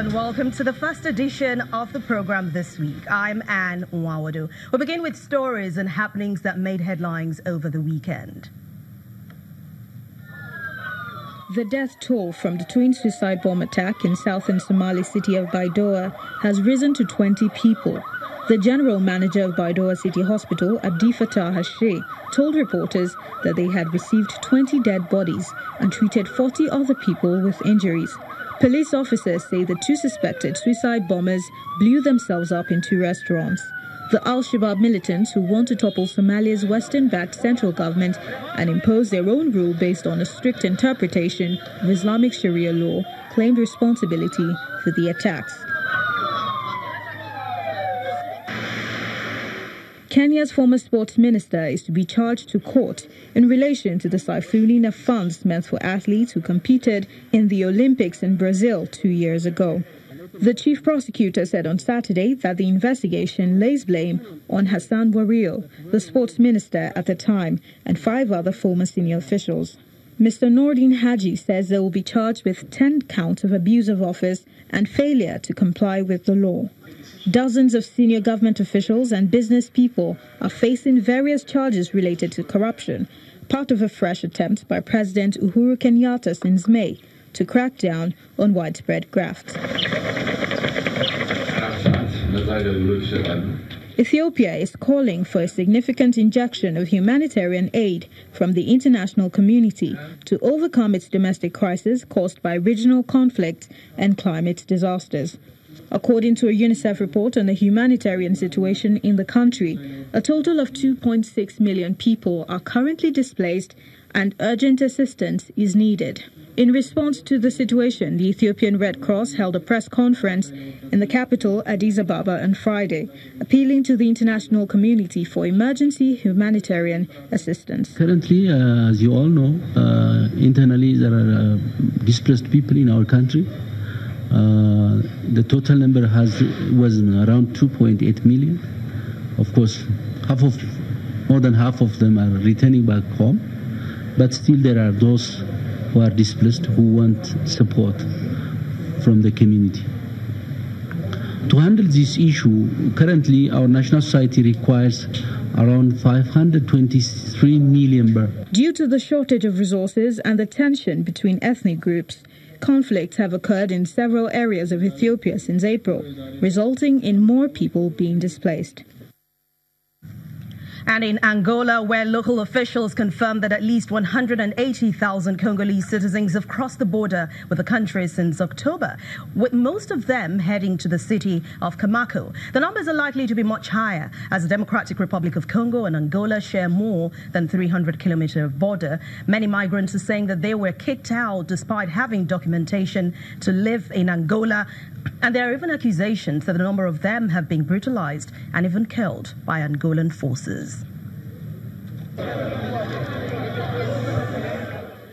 and welcome to the first edition of the program this week. I'm Anne Nwawadu. We'll begin with stories and happenings that made headlines over the weekend. The death toll from the twin suicide bomb attack in southern Somali city of Baidoa has risen to 20 people. The general manager of Baidoa City Hospital, Abdi Fattah Hashe, told reporters that they had received 20 dead bodies and treated 40 other people with injuries. Police officers say the two suspected suicide bombers blew themselves up in two restaurants. The Al-Shabaab militants, who want to topple Somalia's Western-backed central government and impose their own rule based on a strict interpretation of Islamic Sharia law, claimed responsibility for the attacks. Kenya's former sports minister is to be charged to court in relation to the siphoning of funds meant for athletes who competed in the Olympics in Brazil 2 years ago. The chief prosecutor said on Saturday that the investigation lays blame on Hassan Wario, the sports minister at the time, and 5 other former senior officials. Mr. Nordin Haji says they will be charged with 10 counts of abuse of office and failure to comply with the law. Dozens of senior government officials and business people are facing various charges related to corruption, part of a fresh attempt by President Uhuru Kenyatta since May to crack down on widespread graft. Ethiopia is calling for a significant injection of humanitarian aid from the international community to overcome its domestic crisis caused by regional conflict and climate disasters. According to a UNICEF report on the humanitarian situation in the country, a total of 2.6 million people are currently displaced and urgent assistance is needed. In response to the situation, the Ethiopian Red Cross held a press conference in the capital, Addis Ababa, on Friday, appealing to the international community for emergency humanitarian assistance. Currently, as you all know, internally there are displaced people in our country. The total number was around 2.8 million. Of course, more than half of them are returning back home, but still there are those who are displaced who want support from the community. To handle this issue, currently our national society requires around 523 million birr. Due to the shortage of resources and the tension between ethnic groups, conflicts have occurred in several areas of Ethiopia since April, resulting in more people being displaced. And in Angola, where local officials confirmed that at least 180,000 Congolese citizens have crossed the border with the country since October, with most of them heading to the city of Kamako. The numbers are likely to be much higher, as the Democratic Republic of Congo and Angola share more than 300-kilometer border. Many migrants are saying that they were kicked out despite having documentation to live in Angola. And there are even accusations that a number of them have been brutalized and even killed by Angolan forces.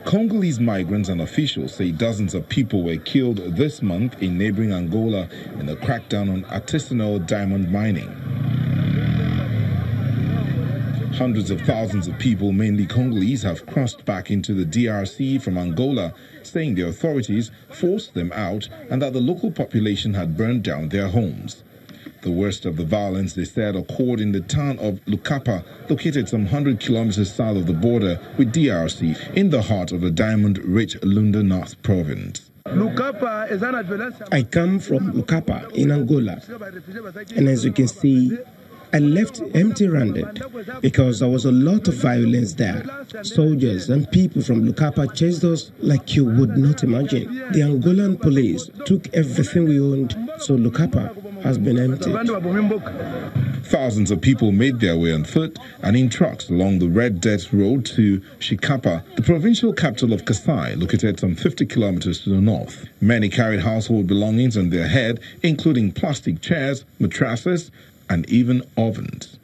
Congolese migrants and officials say dozens of people were killed this month in neighboring Angola in a crackdown on artisanal diamond mining. Hundreds of thousands of people, mainly Congolese, have crossed back into the DRC from Angola, saying the authorities forced them out and that the local population had burned down their homes. The worst of the violence, they said, occurred in the town of Lukapa, located some 100 kilometers south of the border with DRC, in the heart of the diamond-rich Lunda North province. I come from Lukapa in Angola, and as you can see, I left empty-handed because there was a lot of violence there. Soldiers and people from Lukapa chased us like you would not imagine. The Angolan police took everything we owned, so Lukapa has been empty. Thousands of people made their way on foot and in trucks along the Red Dirt Road to Shikapa, the provincial capital of Kasai, located some 50 kilometers to the north. Many carried household belongings on their head, including plastic chairs, mattresses, and even ovens.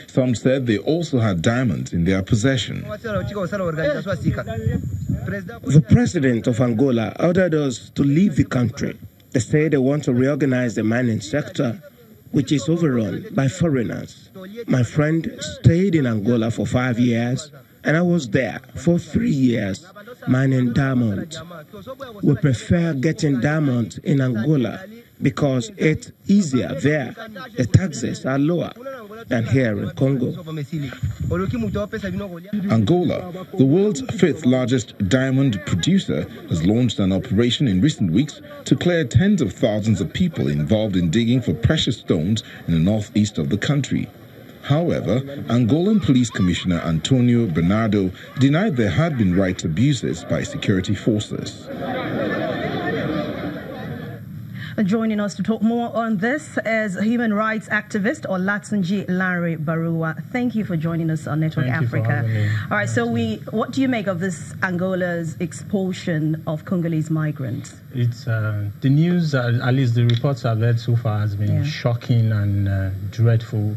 Some said they also had diamonds in their possession. The president of Angola ordered us to leave the country. They say they want to reorganize the mining sector, which is overrun by foreigners. My friend stayed in Angola for 5 years And I was there for 3 years mining diamond. We prefer getting diamond in Angola because it's easier there. The taxes are lower than here in Congo. Angola, the world's 5th largest diamond producer, has launched an operation in recent weeks to clear tens of thousands of people involved in digging for precious stones in the northeast of the country. However, Angolan Police Commissioner Antonio Bernardo denied there had been rights abuses by security forces. Joining us to talk more on this is human rights activist Olatunji Larry Barua. Thank you for joining us on Network Africa. All right, so what do you make of this Angola's expulsion of Congolese migrants? It's the news, at least the reports I've read so far, has been shocking and dreadful.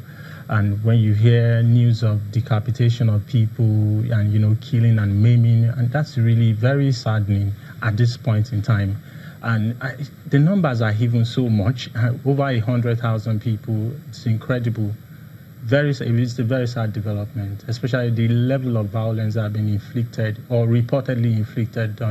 And when you hear news of decapitation of people and, killing and maiming, and that's really very saddening at this point in time. And the numbers are even so much, over 100,000 people. It's incredible. It's a very sad development, especially the level of violence that have been inflicted or reportedly inflicted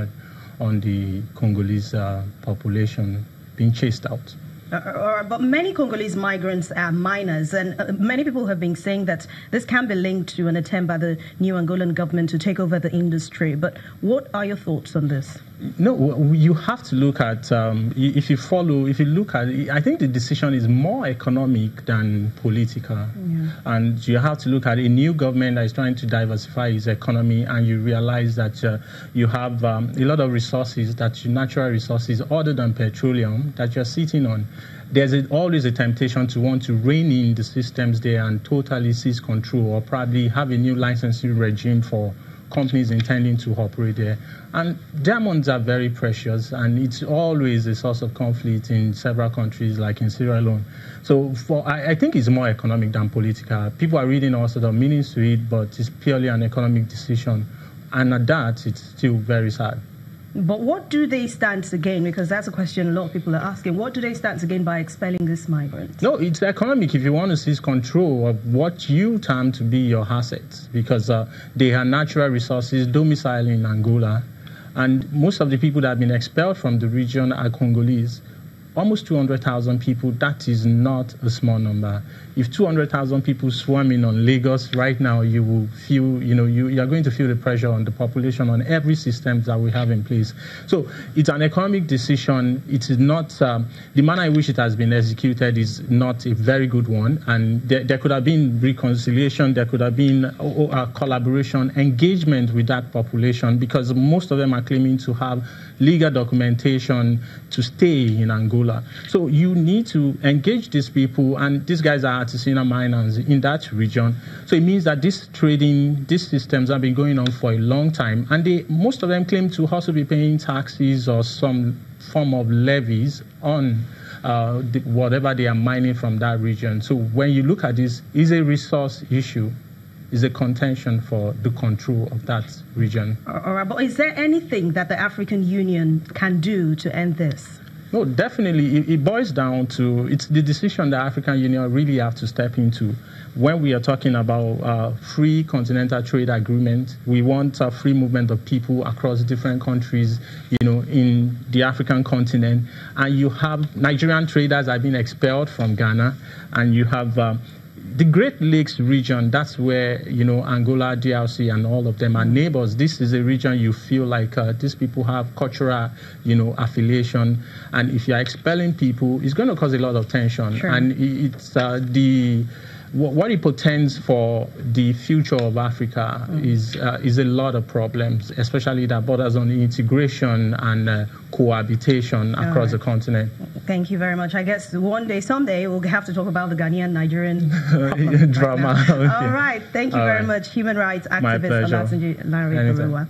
on the Congolese population being chased out. But many Congolese migrants are miners, and many people have been saying that this can be linked to an attempt by the new Angolan government to take over the industry. But what are your thoughts on this? No, you have to look at, if you look at it, I think the decision is more economic than political. Yeah. And you have to look at a new government that is trying to diversify its economy, and you realize that you have a lot of resources, natural resources other than petroleum that you're sitting on. There's always a temptation to want to rein in the systems there and totally seize control, or probably have a new licensing regime for companies intending to operate there. And diamonds are very precious, and it's always a source of conflict in several countries, like in Sierra Leone. So I think it's more economic than political. People are reading all sorts of meanings to it, but it's purely an economic decision. And at that, it's still very sad. But what do they stand to gain? Because that's a question a lot of people are asking. What do they stand to gain by expelling these migrants? No, it's economic if you want to seize control of what you term to be your assets, because they have natural resources domiciled in Angola. And most of the people that have been expelled from the region are Congolese. Almost 200,000 people, that is not a small number. If 200,000 people swarming on Lagos right now, you will feel, you are going to feel the pressure on the population, on every system that we have in place. So it's an economic decision. It is not, the manner in which it has been executed is not a very good one. And there could have been reconciliation, there could have been collaboration, engagement with that population, because most of them are claiming to have legal documentation to stay in Angola. So you need to engage these people, and these guys are artisanal miners in that region. So it means that this trading, these systems have been going on for a long time, and most of them claim to also be paying taxes or some form of levies on whatever they are mining from that region. So when you look at this, it's a resource issue. Is a contention for the control of that region. All right, but is there anything that the African Union can do to end this? No, definitely. It boils down to, it's the decision the African Union really have to step into. When we are talking about free continental trade agreement, we want a free movement of people across different countries, in the African continent. And you have Nigerian traders have been expelled from Ghana, and you have the Great Lakes region. That's where, Angola, DRC, and all of them are neighbors. This is a region you feel like these people have cultural, affiliation. And if you're expelling people, it's going to cause a lot of tension. Sure. And it's what it portends for the future of Africa is a lot of problems, especially that borders on integration and cohabitation across the continent. Thank you very much. I guess someday, we'll have to talk about the Ghanaian-Nigerian drama. Right, okay. All right. Thank you very much. Human rights activist Olatunji Larry Barua.